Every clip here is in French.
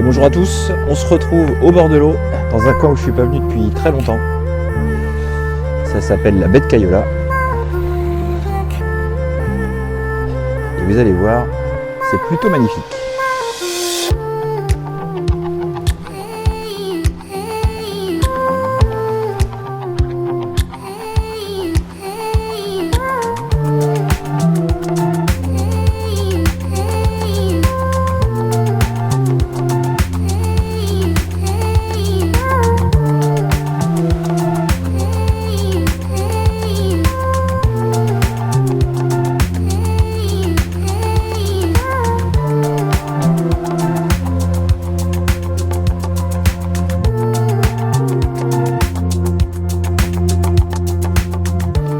bonjour à tous, on se retrouve au bord de l'eau, dans un coin où je suis pas venu depuis très longtemps. Ça s'appelle la baie de Cayola. Et vous allez voir, c'est plutôt magnifique.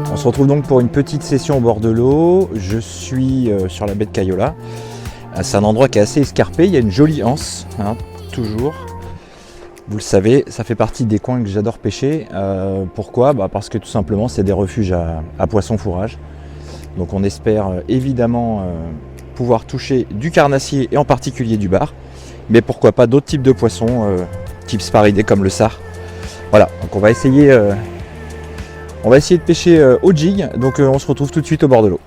On se retrouve donc pour une petite session au bord de l'eau. Je suis sur la baie de Cayola. C'est un endroit qui est assez escarpé, il y a une jolie anse, toujours. Vous le savez, ça fait partie des coins que j'adore pêcher. Pourquoi ? Parce que tout simplement c'est des refuges à poissons fourrage. Donc on espère évidemment pouvoir toucher du carnassier et en particulier du bar. Mais pourquoi pas d'autres types de poissons, type sparidés comme le sard. Voilà, donc on va essayer de pêcher au jig, donc on se retrouve tout de suite au bord de l'eau.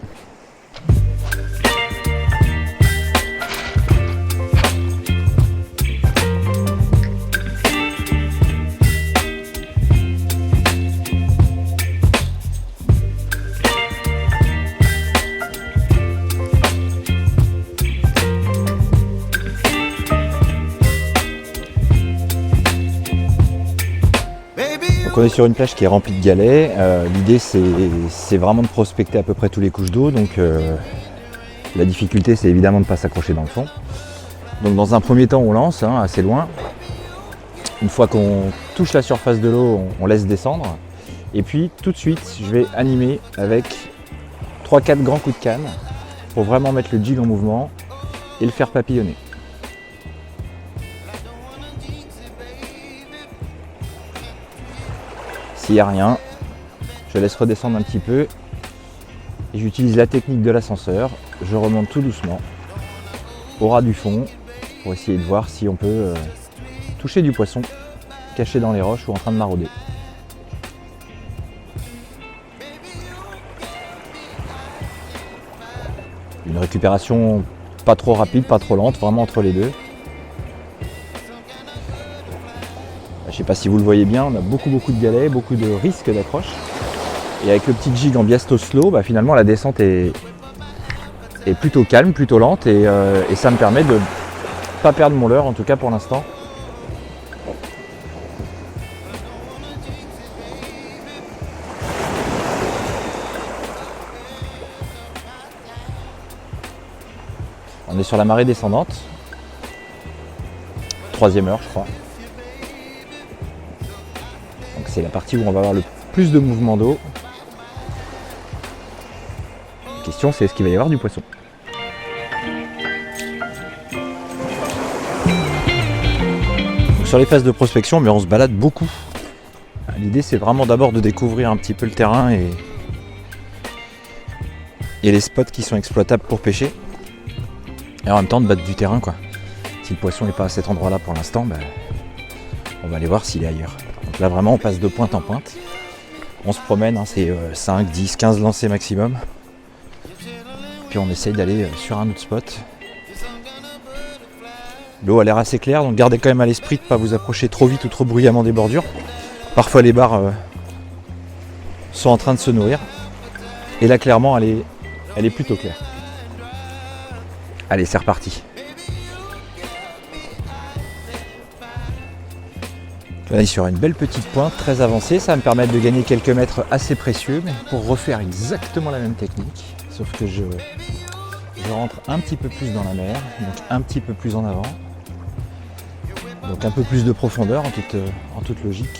Donc on est sur une plage qui est remplie de galets. L'idée c'est vraiment de prospecter à peu près tous les couches d'eau. Donc la difficulté c'est évidemment de ne pas s'accrocher dans le fond. Donc dans un premier temps on lance assez loin. Une fois qu'on touche la surface de l'eau, on laisse descendre. Et puis tout de suite je vais animer avec 3-4 grands coups de canne pour vraiment mettre le jig en mouvement et le faire papillonner. S'il n'y a rien, je laisse redescendre un petit peu et j'utilise la technique de l'ascenseur. Je remonte tout doucement au ras du fond pour essayer de voir si on peut toucher du poisson caché dans les roches ou en train de marauder. Une récupération pas trop rapide, pas trop lente, vraiment entre les deux. Je ne sais pas si vous le voyez bien, on a beaucoup de galets, beaucoup de risques d'accroche. Et avec le petit jig en biasto slow, finalement la descente est plutôt calme, plutôt lente et ça me permet de ne pas perdre mon leurre, en tout cas pour l'instant. On est sur la marée descendante, 3e heure je crois. C'est la partie où on va avoir le plus de mouvement d'eau. La question c'est est-ce qu'il va y avoir du poisson. Donc, sur les phases de prospection, on se balade beaucoup. L'idée c'est vraiment d'abord de découvrir un petit peu le terrain et les spots qui sont exploitables pour pêcher. Et en même temps de battre du terrain quoi. Si le poisson n'est pas à cet endroit là pour l'instant, on va aller voir s'il est ailleurs. Donc là vraiment on passe de pointe en pointe, on se promène, c'est 5, 10, 15 lancers maximum. Puis on essaye d'aller sur un autre spot. L'eau a l'air assez claire, donc gardez quand même à l'esprit de ne pas vous approcher trop vite ou trop bruyamment des bordures. Parfois les bars sont en train de se nourrir. Et là clairement elle est plutôt claire. Allez, c'est reparti. Là, on est sur une belle petite pointe très avancée, ça va me permettre de gagner quelques mètres assez précieux, mais pour refaire exactement la même technique, sauf que je rentre un petit peu plus dans la mer, donc un petit peu plus en avant, donc un peu plus de profondeur en toute logique.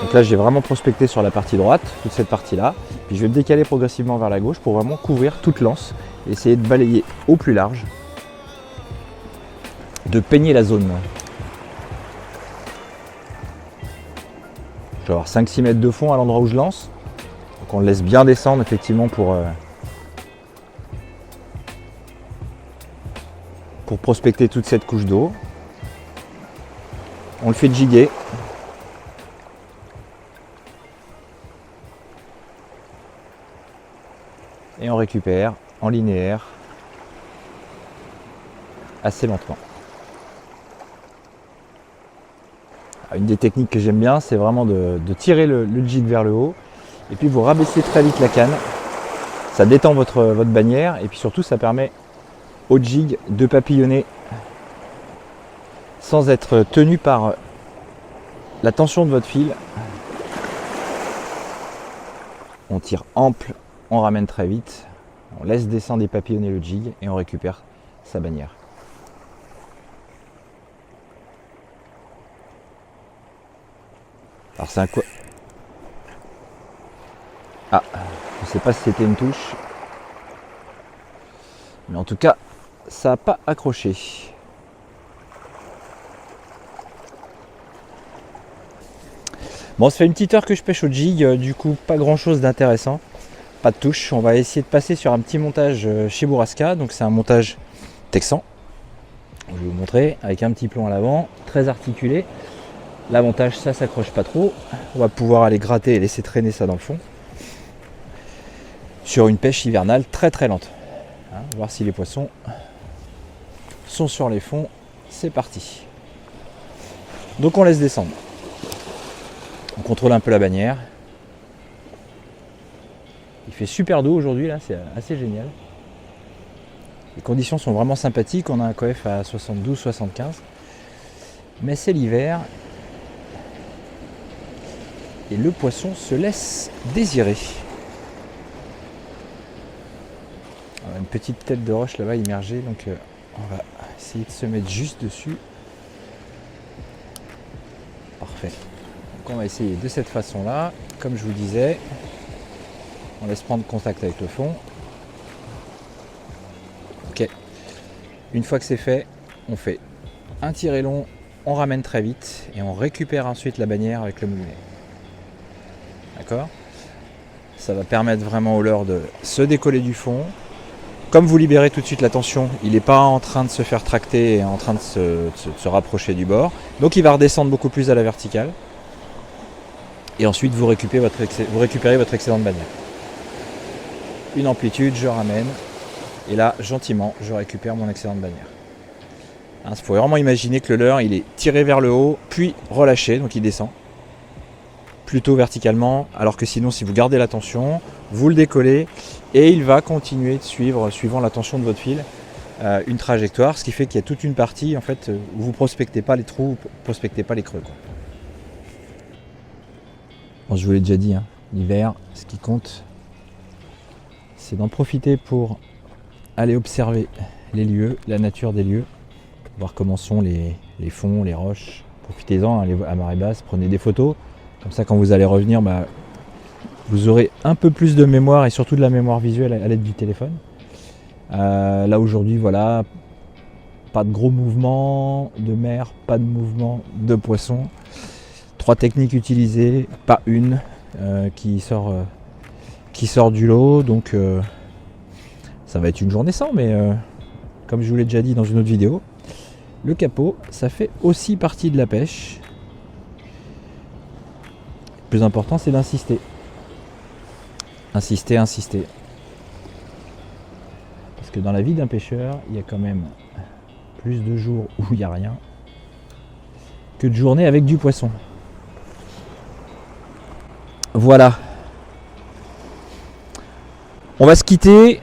Donc là j'ai vraiment prospecté sur la partie droite, toute cette partie là, puis je vais me décaler progressivement vers la gauche pour vraiment couvrir toute l'anse et essayer de balayer au plus large de peigner la zone. Je vais avoir 5-6 mètres de fond à l'endroit où je lance. Donc on le laisse bien descendre effectivement pour prospecter toute cette couche d'eau. On le fait jiguer. Et on récupère en linéaire assez lentement. Une des techniques que j'aime bien, c'est vraiment de tirer le jig vers le haut et puis vous rabaissez très vite la canne. Ça détend votre bannière et puis surtout ça permet au jig de papillonner sans être tenu par la tension de votre fil. On tire ample, on ramène très vite, on laisse descendre et papillonner le jig et on récupère sa bannière. Alors c'est un quoi? Ah, je ne sais pas si c'était une touche, mais en tout cas, ça n'a pas accroché. Bon, ça fait une petite heure que je pêche au jig, du coup pas grand chose d'intéressant, pas de touche. On va essayer de passer sur un petit montage chez Bourrasca, donc c'est un montage texan. Je vais vous montrer avec un petit plomb à l'avant, très articulé. L'avantage, ça s'accroche pas trop. On va pouvoir aller gratter et laisser traîner ça dans le fond. Sur une pêche hivernale très très lente. Voir si les poissons sont sur les fonds. C'est parti. Donc on laisse descendre. On contrôle un peu la bannière. Il fait super doux aujourd'hui là, c'est assez génial. Les conditions sont vraiment sympathiques. On a un coef à 72-75. Mais c'est l'hiver. Et le poisson se laisse désirer. On a une petite tête de roche là-bas immergée, donc on va essayer de se mettre juste dessus. Parfait. Donc on va essayer de cette façon-là. Comme je vous disais, on laisse prendre contact avec le fond. Ok. Une fois que c'est fait, on fait un tiré long, on ramène très vite et on récupère ensuite la bannière avec le moulinet. D'accord ? Ça va permettre vraiment au leurre de se décoller du fond. Comme vous libérez tout de suite la tension, il n'est pas en train de se faire tracter et en train de se rapprocher du bord. Donc il va redescendre beaucoup plus à la verticale. Et ensuite vous récupérez votre excédent de bannière. Une amplitude, je ramène. Et là, gentiment, je récupère mon excédent de bannière. Il faut vraiment imaginer que le leurre, il est tiré vers le haut, puis relâché, donc il descend. Plutôt verticalement, alors que sinon si vous gardez la tension, vous le décollez et il va continuer de suivre, suivant la tension de votre fil, une trajectoire, ce qui fait qu'il y a toute une partie en fait où vous ne prospectez pas les trous, vous ne prospectez pas les creux, quoi. Bon, je vous l'ai déjà dit, hein, l'hiver, ce qui compte, c'est d'en profiter pour aller observer les lieux, la nature des lieux, voir comment sont les fonds, les roches. Profitez-en, allez à marée basse, prenez des photos. Comme ça, quand vous allez revenir, vous aurez un peu plus de mémoire et surtout de la mémoire visuelle à l'aide du téléphone. Là aujourd'hui, voilà, pas de gros mouvements de mer, pas de mouvement de poisson. 3 techniques utilisées, pas une qui sort du lot. Donc ça va être une journée sans, mais comme je vous l'ai déjà dit dans une autre vidéo, le capot, ça fait aussi partie de la pêche. Le plus important, c'est d'insister. Insister. Parce que dans la vie d'un pêcheur, il y a quand même plus de jours où il n'y a rien que de journées avec du poisson. Voilà. On va se quitter.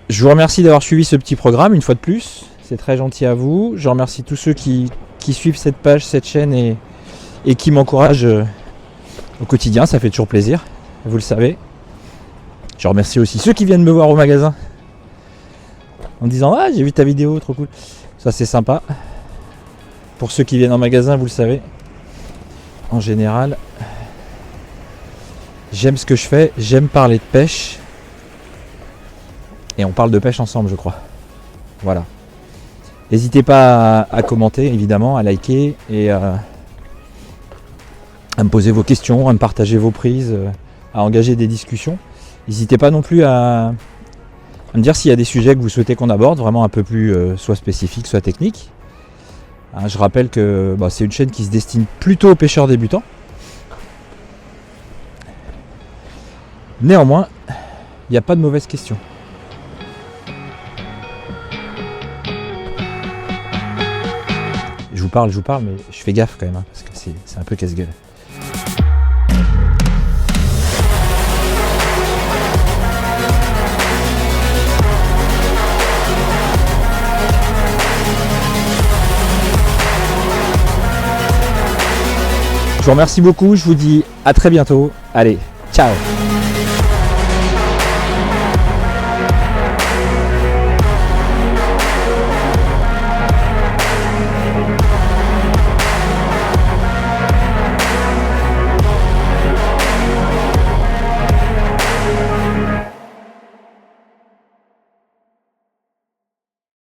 Je vous remercie d'avoir suivi ce petit programme une fois de plus. C'est très gentil à vous. Je remercie tous ceux qui suivent cette page, cette chaîne et qui m'encouragent au quotidien. Ça fait toujours plaisir, vous le savez. Je remercie aussi ceux qui viennent me voir au magasin en disant « Ah, j'ai vu ta vidéo, trop cool ». Ça, c'est sympa. Pour ceux qui viennent en magasin, vous le savez. En général, j'aime ce que je fais, j'aime parler de pêche. Et on parle de pêche ensemble, je crois. Voilà. N'hésitez pas à commenter, évidemment, à liker et à me poser vos questions, à me partager vos prises, à engager des discussions. N'hésitez pas non plus à me dire s'il y a des sujets que vous souhaitez qu'on aborde, vraiment un peu plus soit spécifiques, soit techniques. Je rappelle que c'est une chaîne qui se destine plutôt aux pêcheurs débutants. Néanmoins, il n'y a pas de mauvaises questions. Je vous parle, mais je fais gaffe quand même, parce que c'est un peu casse-gueule. Je vous remercie beaucoup, je vous dis à très bientôt. Allez, ciao!